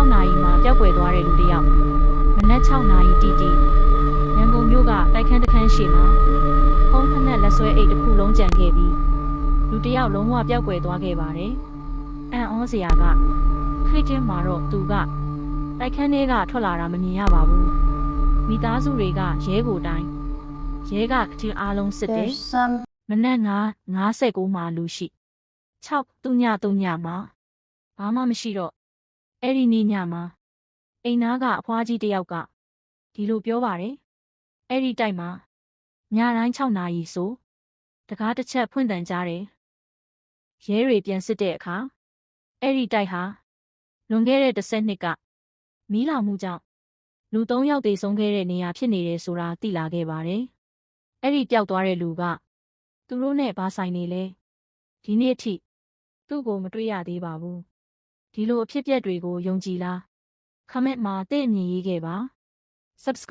6နာရီမှာပျောက်ကွယ်သွားတဲ့လူတစ်ယောက်မနက်6နာရီတီတီရန်ကုန်မြို့ကတိုက်ခန်းတစ်ခန်းရှိမှာဖုံးဖက်လက်ဆွဲအိတ်တစ်ခုလုံးကျန်ခဲ့ပြီးလူတစ်ယောက်လုံးဝပျောက်ကွယ်သွားခဲ့ပါတယ်အံ့ဩစရာကခရစ်တင်မှာတော့သူကတိုက်ခန်းထဲကထွက်လာတာမမြင်ရပါဘူးမိသားစုတွေကရဲကိုတိုင်းရဲကထင်းအားလုံးစစ်တယ်မနက်9:59မှာလူရှိ6:03မှာဘာမှမရှိတော့အဲ့ဒီနေ့ညမှာအိမ်သားကအဖွားကြီးတစ်ယောက်ကဒီလိုပြောပါတယ်အဲ့ဒီတိုက်မှာညတိုင်း6နာရီဆိုတကားတစ်ချက်ဖွင့်တန်ကြတယ်ရဲတွေပြန်စစ်တဲ့အခါအဲ့ဒီတိုက်ဟာလွန်ခဲ့တဲ့10နှစ်ကမီးလောင်မှုကြောင့်လူ3ယောက်သေဆုံးခဲ့တဲ့နေရာဖြစ်နေတယ်ဆိုတာသိလာခဲ့ပါတယ်အဲ့ဒီပျောက်သွားတဲ့လူကသူတို့နဲ့ဘာဆိုင်နေလဲဒီနေ့အထိသူ့ကိုမတွေ့ရသေးပါဘူးဒီလိုအဖြစ်အပျက်တွေကိုယုံကြည်လား comment မှာတဲ့မြင်ရေးခဲ့ပါ subscribe